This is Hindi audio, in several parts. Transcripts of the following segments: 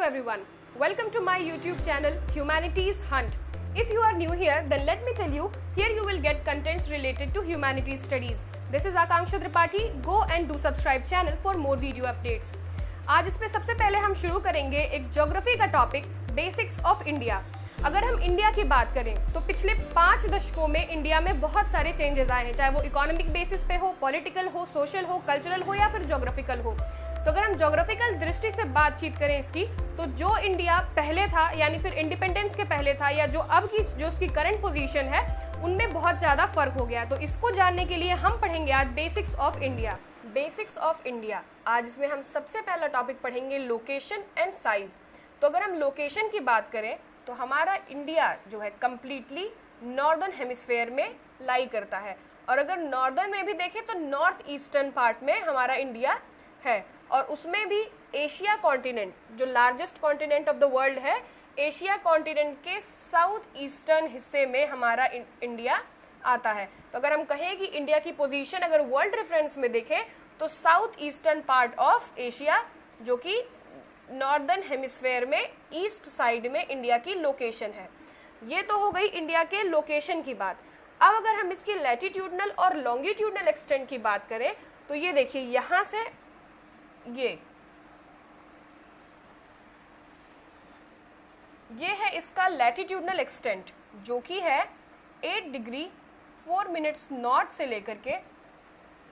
everyone. Welcome to my YouTube channel Humanities Hunt. If you are new here, then let me tell you, here you will get contents related to humanities studies. This is Akanksha Tripathi. Go and do subscribe channel for more video updates. आज इसमें सबसे पहले हम शुरू करेंगे एक ज्योग्राफी का टॉपिक, बेसिक्स ऑफ इंडिया। अगर हम इंडिया की बात करें तो पिछले 5 दशकों में इंडिया में बहुत सारे चेंजेस आए हैं, चाहे वो इकोनॉमिक बेसिस पे हो, पॉलिटिकल हो, सोशल हो, कल्चरल हो या फिर ज्योग्राफिकल हो। तो अगर हम ज्योग्राफिकल दृष्टि से बातचीत करें इसकी, तो जो इंडिया पहले था यानी फिर इंडिपेंडेंस के पहले था या जो अब की जो उसकी करंट पोजीशन है, उनमें बहुत ज़्यादा फर्क हो गया। तो इसको जानने के लिए हम पढ़ेंगे आज basics of India. Basics of India, आज इसमें हम सबसे पहला टॉपिक पढ़ेंगे लोकेशन एंड साइज। तो अगर हम लोकेशन की बात करें तो हमारा इंडिया जो है कम्प्लीटली नॉर्दर्न हेमिस्फेयर में लाई करता है, और अगर नॉर्दर्न में भी देखें तो नॉर्थ ईस्टर्न पार्ट में हमारा इंडिया है, और उसमें भी एशिया कॉन्टिनेंट जो largest continent of the world है, एशिया कॉन्टिनेंट के साउथ ईस्टर्न हिस्से में हमारा इंडिया आता है। तो अगर हम कहें कि इंडिया की पोजीशन अगर वर्ल्ड रेफरेंस में देखें तो south eastern part of Asia, जो कि नॉर्दर्न हेमिस्फेयर में ईस्ट साइड में इंडिया की लोकेशन है। ये तो हो गई इंडिया के लोकेशन की बात। अब अगर हम इसकी लैटिट्यूडनल और लॉन्गिट्यूडनल एक्सटेंट की बात करें तो ये देखिए, यहाँ से ये है इसका लैटिट्यूडनल एक्सटेंट, जो कि है 8 डिग्री 4 मिनट्स नॉर्थ से लेकर के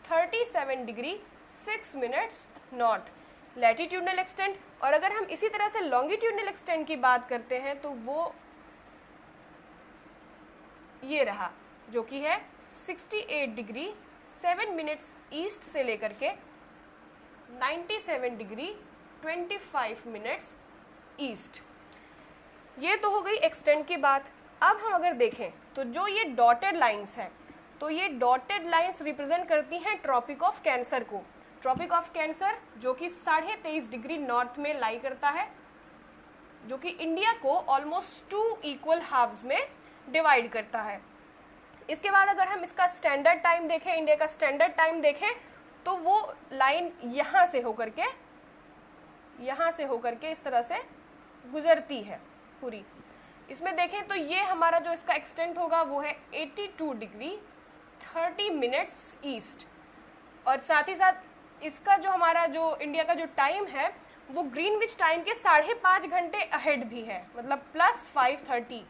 37 degree 6 minutes north latitudinal extent. और अगर हम इसी तरह से लॉन्गिट्यूडनल एक्सटेंट की बात करते हैं तो वो ये रहा, जो कि है 68 डिग्री 7 मिनट्स ईस्ट से लेकर के 97 डिग्री 25 मिनट्स ईस्ट। ये तो हो गई एक्सटेंट की बात। अब हम अगर देखें तो जो ये डॉटेड लाइंस हैं, तो ये डॉटेड लाइंस रिप्रेजेंट करती हैं ट्रॉपिक ऑफ कैंसर को। ट्रॉपिक ऑफ कैंसर जो कि 23.5 डिग्री नॉर्थ में लाई करता है, जो कि इंडिया को ऑलमोस्ट 2 इक्वल हाफ्स में डिवाइड करता है। इसके बाद अगर हम इसका स्टैंडर्ड टाइम देखें, इंडिया का स्टैंडर्ड टाइम देखें, तो वो लाइन यहाँ से होकर के इस तरह से गुजरती है पूरी। इसमें देखें तो ये हमारा जो इसका एक्सटेंट होगा वो है 82 डिग्री 30 मिनट्स ईस्ट, और साथ ही साथ इसका जो हमारा जो इंडिया का जो टाइम है वो ग्रीनविच टाइम के 5.5 घंटे अहेड भी है, मतलब +5:30।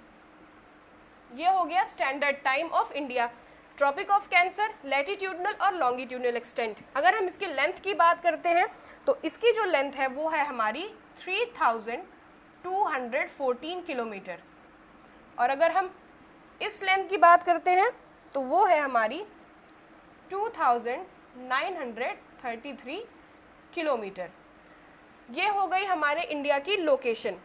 ये हो गया standard time of India. Tropic of cancer, latitudinal और लॉन्गिट्यूडनल एक्सटेंट। अगर हम इसकी लेंथ की बात करते हैं तो इसकी जो लेंथ है वो है हमारी 3214 किलोमीटर, और अगर हम इस लेंथ की बात करते हैं तो वो है हमारी 2933 किलोमीटर। ये हो गई हमारे इंडिया की लोकेशन।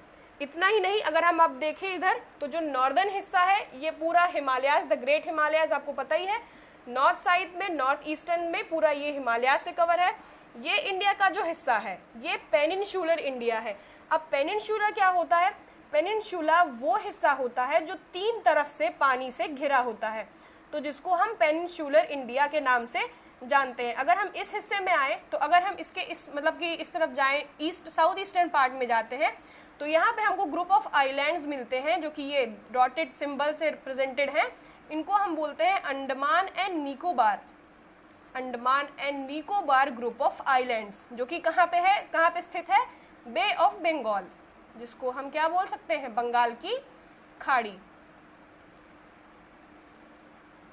इतना ही नहीं, अगर हम अब देखें इधर तो जो नॉर्दर्न हिस्सा है ये पूरा हिमालयाज, द ग्रेट हिमालयाज आपको पता ही है, नॉर्थ साइड में नॉर्थ ईस्टर्न में पूरा ये हिमालयाज से कवर है। ये इंडिया का जो हिस्सा है ये पेनिनशुलर इंडिया है। अब पेनिनशुला क्या होता है? पेनिनशुला वो हिस्सा होता है जो 3 तरफ से पानी से घिरा होता है, तो जिसको हम पेनिनशुलर इंडिया के नाम से जानते हैं। अगर हम इस हिस्से में आए तो अगर हम इसके इस मतलब कि इस तरफ जाएं, ईस्ट साउथ ईस्टर्न पार्ट में जाते हैं, तो यहाँ पे हमको ग्रुप ऑफ आइलैंड्स मिलते हैं जो कि ये डॉटेड सिंबल से रिप्रेजेंटेड हैं। इनको हम बोलते हैं Andaman and Nicobar. Andaman and Nicobar group of islands, जो कि कहाँ पे है, कहाँ पे स्थित है? बे ऑफ बंगाल, जिसको हम क्या बोल सकते हैं? बंगाल की खाड़ी।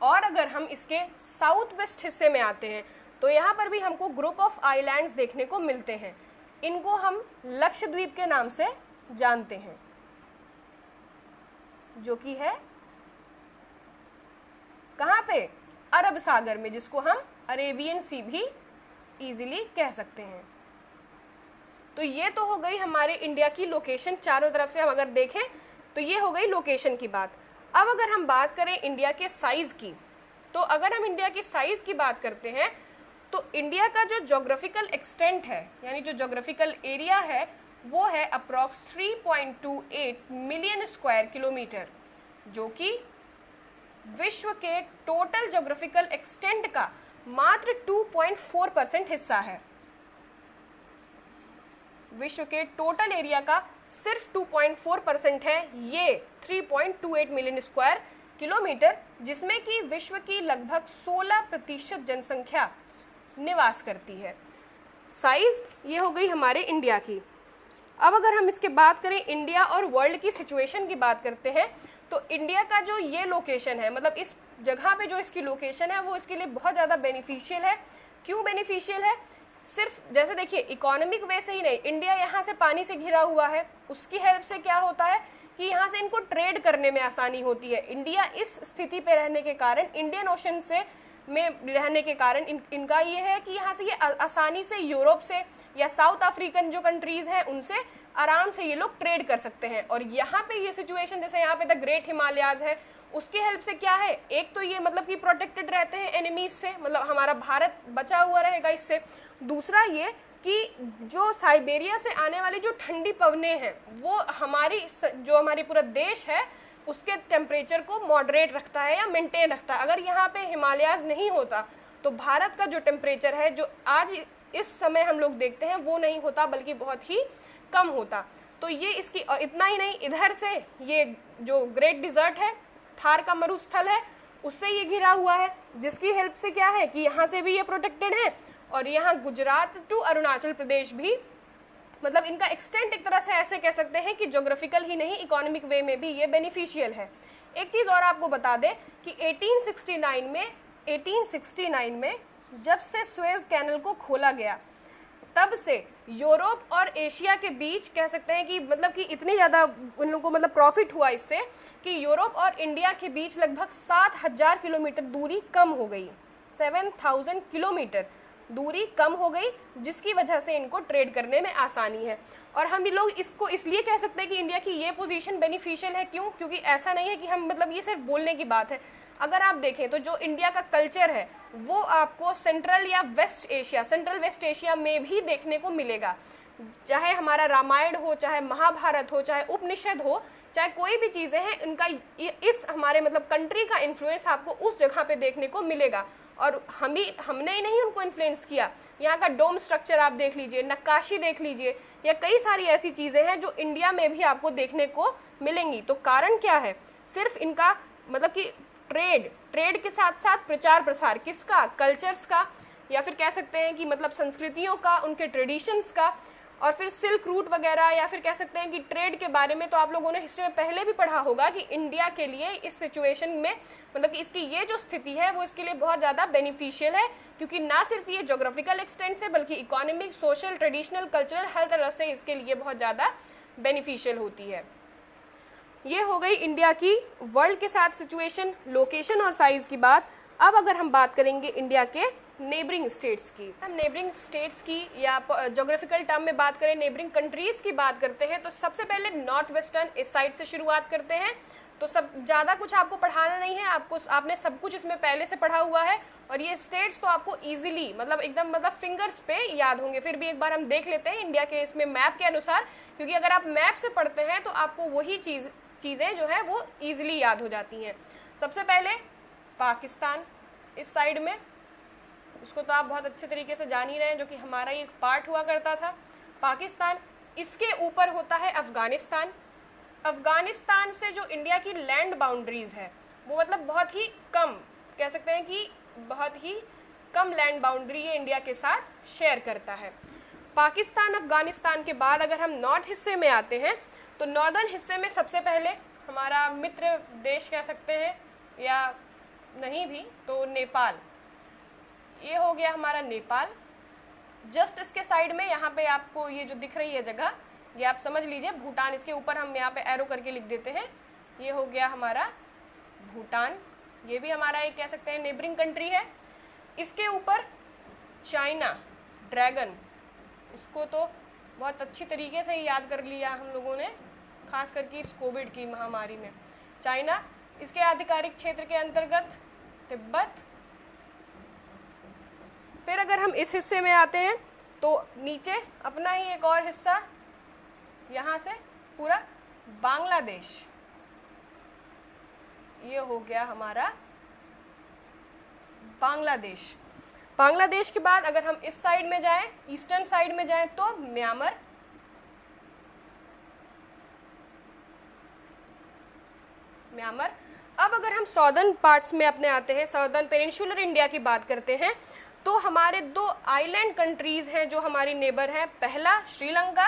और अगर हम इसके साउथ वेस्ट हिस्से में आते हैं तो यहाँ पर भी हमको ग्रुप ऑफ आइलैंड्स देखने को मिलते हैं। इनको हम लक्षद्वीप के नाम से जानते हैं, जो कि है कहाँ पे? अरब सागर में, जिसको हम अरेबियन सी भी इजीली कह सकते हैं। तो ये तो हो गई हमारे इंडिया की लोकेशन। चारों तरफ से हम अगर देखें तो ये हो गई लोकेशन की बात। अब अगर हम बात करें इंडिया के साइज की, तो अगर हम इंडिया की साइज की बात करते हैं तो इंडिया का जो ज्योग्राफिकल एक्सटेंट है यानी जो ज्योग्राफिकल एरिया है वो है अप्रॉक्स 3.28 मिलियन स्क्वायर किलोमीटर, जो कि विश्व के टोटल ज्योग्राफिकल एक्सटेंट का मात्र 2.4% हिस्सा है। विश्व के टोटल एरिया का सिर्फ 2.4% है, ये 3.28 मिलियन स्क्वायर किलोमीटर, जिसमें कि विश्व की लगभग 16% जनसंख्या निवास करती है। साइज ये हो गई हमारे इंडिया की। अब अगर हम इसके बात करें इंडिया और वर्ल्ड की सिचुएशन की बात करते हैं, तो इंडिया का जो ये लोकेशन है, मतलब इस जगह पे जो इसकी लोकेशन है वो इसके लिए बहुत ज़्यादा बेनिफिशियल है। क्यों बेनिफिशियल है? सिर्फ जैसे देखिए इकोनॉमिक वे से ही नहीं, इंडिया यहाँ से पानी से घिरा हुआ है, उसकी हेल्प से क्या होता है कि यहाँ से इनको ट्रेड करने में आसानी होती है। इंडिया इस स्थिति पे रहने के कारण, इंडियन ओशन से में रहने के कारण इनका ये है कि यहाँ से ये आसानी से यूरोप से या साउथ अफ्रीकन जो कंट्रीज हैं उनसे आराम से ये लोग ट्रेड कर सकते हैं। और यहाँ पे ये सिचुएशन, जैसे यहाँ पे द ग्रेट हिमालयाज है, उसकी हेल्प से क्या है, एक तो ये मतलब कि प्रोटेक्टेड रहते हैं एनिमीज से, मतलब हमारा भारत बचा हुआ रहेगा इससे। दूसरा ये कि जो साइबेरिया से आने वाली जो ठंडी पवनें हैं वो हमारी पूरा देश है उसके टेम्परेचर को मॉडरेट रखता है या मेंटेन रखता है। अगर यहाँ पे हिमालयाज नहीं होता तो भारत का जो टेम्परेचर है जो आज इस समय हम लोग देखते हैं वो नहीं होता, बल्कि बहुत ही कम होता। तो ये इसकी, और इतना ही नहीं, इधर से ये जो ग्रेट डिजर्ट है, थार का मरुस्थल है, उससे ये घिरा हुआ है, जिसकी हेल्प से क्या है कि यहाँ से भी ये प्रोटेक्टेड है। और यहाँ गुजरात टू अरुणाचल प्रदेश भी, मतलब इनका एक्सटेंट एक तरह से ऐसे कह सकते हैं कि ज्योग्राफिकल ही नहीं इकोनॉमिक वे में भी ये बेनिफिशियल है। एक चीज़ और आपको बता दें कि 1869 में जब से सुएज कैनल को खोला गया, तब से यूरोप और एशिया के बीच कह सकते हैं कि मतलब कि इतनी ज़्यादा उन लोगों को मतलब प्रॉफिट हुआ इससे कि यूरोप और इंडिया के बीच लगभग 7000 किलोमीटर दूरी कम हो गई, 7000 किलोमीटर दूरी कम हो गई, जिसकी वजह से इनको ट्रेड करने में आसानी है। और हम भी लोग इसको इसलिए कह सकते हैं कि इंडिया की ये पोजीशन बेनिफिशियल है। क्यों? क्योंकि ऐसा नहीं है कि हम मतलब ये सिर्फ बोलने की बात है। अगर आप देखें तो जो इंडिया का कल्चर है वो आपको सेंट्रल वेस्ट एशिया में भी देखने को मिलेगा। चाहे हमारा रामायण हो, चाहे महाभारत हो, चाहे उपनिषद हो, चाहे कोई भी चीज़ें हैं, इनका इस हमारे मतलब कंट्री का इन्फ्लुएंस आपको उस जगह पे देखने को मिलेगा। और हमने ही नहीं उनको इन्फ्लुएंस किया। यहाँ का डोम स्ट्रक्चर आप देख लीजिए, नक्काशी देख लीजिए, या कई सारी ऐसी चीज़ें हैं जो इंडिया में भी आपको देखने को मिलेंगी। तो कारण क्या है? सिर्फ इनका मतलब कि ट्रेड के साथ साथ प्रचार प्रसार किसका? कल्चर्स का, या फिर कह सकते हैं कि मतलब संस्कृतियों का, उनके ट्रेडिशंस का, और फिर सिल्क रूट वगैरह, या फिर कह सकते हैं कि ट्रेड के बारे में तो आप लोगों ने हिस्ट्री में पहले भी पढ़ा होगा कि इंडिया के लिए इस सिचुएशन में मतलब कि इसकी ये जो स्थिति है वो इसके लिए बहुत ज़्यादा बेनिफिशियल है, क्योंकि ना सिर्फ ये ज्योग्राफिकल एक्सटेंट से बल्कि इकोनॉमिक, सोशल, ट्रेडिशनल, कल्चरल, हर तरह से इसके लिए बहुत ज़्यादा बेनिफिशियल होती है। ये हो गई इंडिया की वर्ल्ड के साथ सिचुएशन, लोकेशन और साइज की बात। अब अगर हम बात करेंगे इंडिया के नेबरिंग स्टेट्स की, हम नेबरिंग स्टेट्स की या ज्योग्राफिकल टर्म में बात करें, नेबरिंग कंट्रीज की बात करते हैं, तो सबसे पहले नॉर्थ वेस्टर्न इस साइड से शुरुआत करते हैं। तो सब ज़्यादा कुछ आपको पढ़ाना नहीं है, आपने सब कुछ इसमें पहले से पढ़ा हुआ है, और ये स्टेट्स तो आपको इजीली मतलब एकदम मतलब फिंगर्स पे याद होंगे। फिर भी एक बार हम देख लेते हैं इंडिया के इसमें मैप के अनुसार, क्योंकि अगर आप मैप से पढ़ते हैं तो आपको वही चीज़ें जो है वो ईजिली याद हो जाती हैं। सबसे पहले पाकिस्तान इस साइड में, उसको तो आप बहुत अच्छे तरीके से जान ही रहे हैं, जो कि हमारा ये पार्ट हुआ करता था पाकिस्तान। इसके ऊपर होता है अफगानिस्तान। अफगानिस्तान से जो इंडिया की लैंड बाउंड्रीज है वो मतलब बहुत ही कम, कह सकते हैं कि बहुत ही कम लैंड बाउंड्री ये इंडिया के साथ शेयर करता है। पाकिस्तान अफगानिस्तान के बाद अगर हम नॉर्थ हिस्से में आते हैं तो नॉर्दर्न हिस्से में सबसे पहले हमारा मित्र देश कह सकते हैं, या नहीं भी तो नेपाल, ये हो गया हमारा नेपाल। जस्ट इसके साइड में यहाँ पे आपको ये जो दिख रही है जगह, ये आप समझ लीजिए भूटान, इसके ऊपर हम यहाँ पे एरो करके लिख देते हैं, ये हो गया हमारा भूटान। ये भी हमारा एक कह सकते हैं नेबरिंग कंट्री है। इसके ऊपर चाइना, ड्रैगन, इसको तो बहुत अच्छी तरीके से याद कर लिया हम लोगों ने, खास करके इस कोविड की महामारी में। चाइना, इसके आधिकारिक क्षेत्र के अंतर्गत तिब्बत। फिर अगर हम इस हिस्से में आते हैं तो नीचे अपना ही एक और हिस्सा, यहाँ से पूरा बांग्लादेश, ये हो गया हमारा बांग्लादेश। बांग्लादेश के बाद अगर हम इस साइड में जाएं, ईस्टर्न साइड में जाएं, तो म्यांमार, म्यांमार। अब अगर हम सॉदर्न पार्ट्स में अपने आते हैं, सॉदर्न पेनिनसुलर इंडिया की बात करते हैं, तो हमारे 2 आइलैंड कंट्रीज हैं जो हमारी नेबर हैं। पहला श्रीलंका,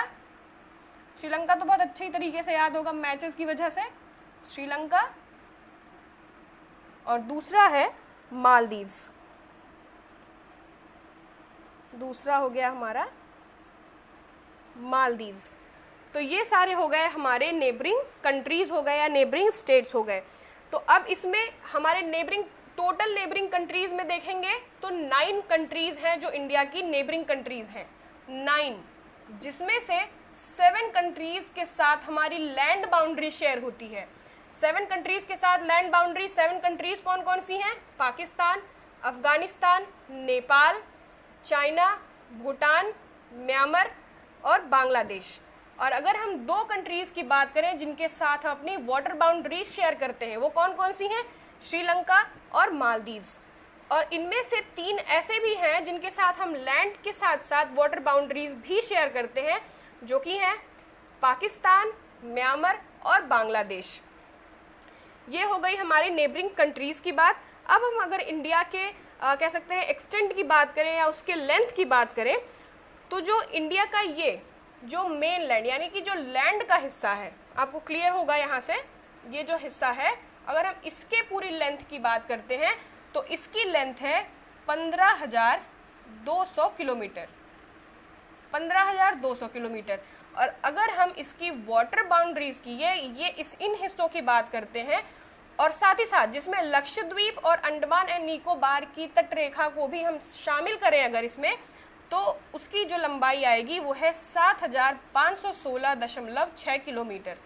श्रीलंका तो बहुत अच्छे तरीके से याद होगा मैचेस की वजह से, श्रीलंका, और दूसरा है मालदीव्स, दूसरा हो गया हमारा मालदीव्स। तो ये सारे हो गए हमारे नेबरिंग कंट्रीज हो गए या नेबरिंग स्टेट्स हो गए। तो अब इसमें हमारे नेबरिंग, टोटल नेबरिंग कंट्रीज में देखेंगे तो 9 कंट्रीज हैं जो इंडिया की नेबरिंग कंट्रीज हैं, 9, जिसमें से 7 कंट्रीज के साथ हमारी लैंड बाउंड्री शेयर होती है। 7 कंट्रीज के साथ लैंड बाउंड्री, 7 कंट्रीज कौन कौन सी हैं? पाकिस्तान, अफगानिस्तान, नेपाल, चाइना, भूटान, म्यांमार और बांग्लादेश। और अगर हम 2 कंट्रीज की बात करें जिनके साथ हम अपनी वाटर बाउंड्रीज शेयर करते हैं, वो कौन कौन सी हैं? श्रीलंका और मालदीव्स। और इनमें से 3 ऐसे भी हैं जिनके साथ हम लैंड के साथ साथ वाटर बाउंड्रीज भी शेयर करते हैं, जो कि हैं पाकिस्तान, म्यांमार और बांग्लादेश। ये हो गई हमारी नेबरिंग कंट्रीज की बात। अब हम अगर इंडिया के कह सकते हैं एक्सटेंट की बात करें या उसके लेंथ की बात करें, तो जो इंडिया का ये जो मेन लैंड यानी कि जो लैंड का हिस्सा है, आपको क्लियर होगा यहाँ से, ये जो हिस्सा है, अगर हम इसके पूरी लेंथ की बात करते हैं तो इसकी लेंथ है 15,200 किलोमीटर, 15,200 किलोमीटर। और अगर हम इसकी वाटर बाउंड्रीज की ये इन हिस्सों की बात करते हैं, और साथ ही साथ जिसमें लक्षद्वीप और अंडमान एंड निकोबार की तटरेखा को भी हम शामिल करें अगर इसमें, तो उसकी जो लंबाई आएगी वो है 7,516.6 किलोमीटर।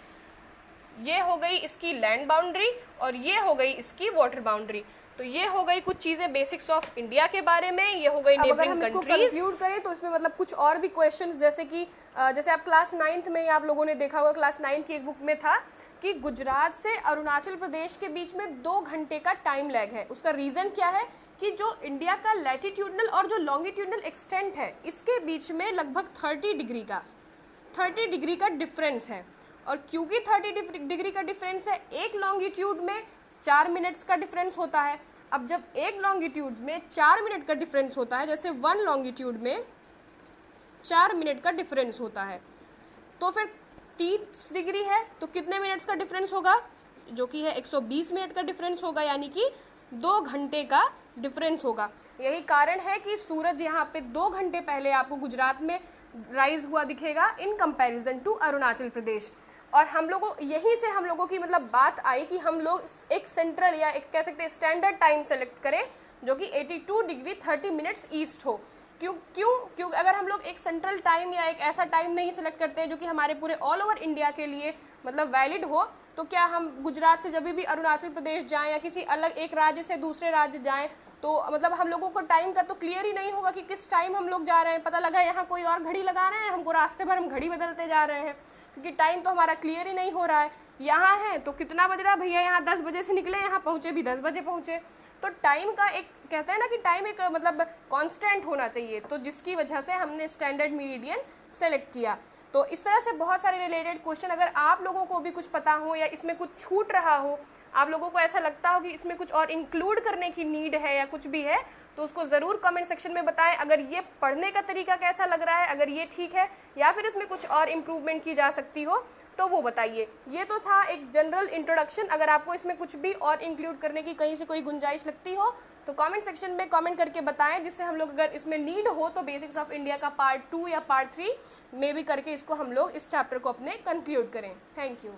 ये हो गई इसकी लैंड बाउंड्री और ये हो गई इसकी वाटर बाउंड्री। तो ये हो गई कुछ चीजें बेसिक्स ऑफ इंडिया के बारे में, ये हो गई नेबरिंग कंट्रीज। अगर हम इसको कंक्लूड करें तो इसमें मतलब कुछ और भी क्वेश्चंस, जैसे कि जैसे आप क्लास 9th में आप लोगों ने देखा होगा, क्लास 9th की एक बुक में था कि गुजरात से अरुणाचल प्रदेश के बीच में 2 घंटे का टाइम लैग है। उसका रीजन क्या है कि जो इंडिया का लैटिट्यूडनल और जो लॉन्गिट्यूडनल एक्सटेंट है, इसके बीच में लगभग 30 डिग्री का डिफरेंस है। और क्योंकि 30 डिग्री का डिफरेंस है, एक लॉन्गिट्यूड में 4 मिनट्स का डिफरेंस होता है। अब जब एक लॉन्गिट्यूड में 4 मिनट का डिफरेंस होता है, जैसे 1 लॉन्गिट्यूड में 4 मिनट का डिफरेंस होता है, तो फिर 30 डिग्री है तो कितने मिनट्स का डिफरेंस होगा? जो कि है 120 मिनट का डिफरेंस होगा, यानी कि 2 घंटे का डिफरेंस होगा। यही कारण है कि सूरज यहाँ पे 2 घंटे पहले आपको गुजरात में राइज हुआ दिखेगा in comparison to Arunachal Pradesh. और हम लोगों यहीं से हम लोगों की मतलब बात आई कि हम लोग एक सेंट्रल या एक कह सकते हैं स्टैंडर्ड टाइम सेलेक्ट करें जो कि 82 डिग्री 30 मिनट्स ईस्ट हो। क्यों अगर हम लोग एक सेंट्रल टाइम या एक ऐसा टाइम नहीं सिलेक्ट करते हैं जो कि हमारे पूरे ऑल ओवर इंडिया के लिए मतलब वैलिड हो, तो क्या हम गुजरात से जब भी अरुणाचल प्रदेश जाएं या किसी अलग एक राज्य से दूसरे राज्य जाएं, तो मतलब हम लोगों को टाइम का तो क्लियर ही नहीं होगा कि किस टाइम हम लोग जा रहे हैं। पता लगा यहाँ कोई और घड़ी लगा रहे हैं, हमको रास्ते भर हम घड़ी बदलते जा रहे हैं, क्योंकि टाइम तो हमारा क्लियर ही नहीं हो रहा है। यहाँ है तो कितना बज रहा है भैया, यहाँ 10 बजे से निकले, यहाँ पहुँचे भी 10 बजे पहुँचे। तो टाइम का एक कहते हैं ना कि टाइम एक मतलब कांस्टेंट होना चाहिए, तो जिसकी वजह से हमने स्टैंडर्ड मेरिडियन सेलेक्ट किया। तो इस तरह से बहुत सारे रिलेटेड क्वेश्चन, अगर आप लोगों को भी कुछ पता हो या इसमें कुछ छूट रहा हो, आप लोगों को ऐसा लगता हो कि इसमें कुछ और इंक्लूड करने की नीड है या कुछ भी है, तो उसको ज़रूर कमेंट सेक्शन में बताएं। अगर ये पढ़ने का तरीका कैसा लग रहा है, अगर ये ठीक है या फिर इसमें कुछ और इम्प्रूवमेंट की जा सकती हो, तो वो बताइए। ये तो था एक जनरल इंट्रोडक्शन। अगर आपको इसमें कुछ भी और इंक्लूड करने की कहीं से कोई गुंजाइश लगती हो तो कमेंट सेक्शन में कमेंट करके बताएं, जिससे हम लोग अगर इसमें नीड हो तो बेसिक्स ऑफ इंडिया का पार्ट 2 या पार्ट 3 में भी करके इसको हम लोग इस चैप्टर को अपने कंक्लूड करें। Thank you.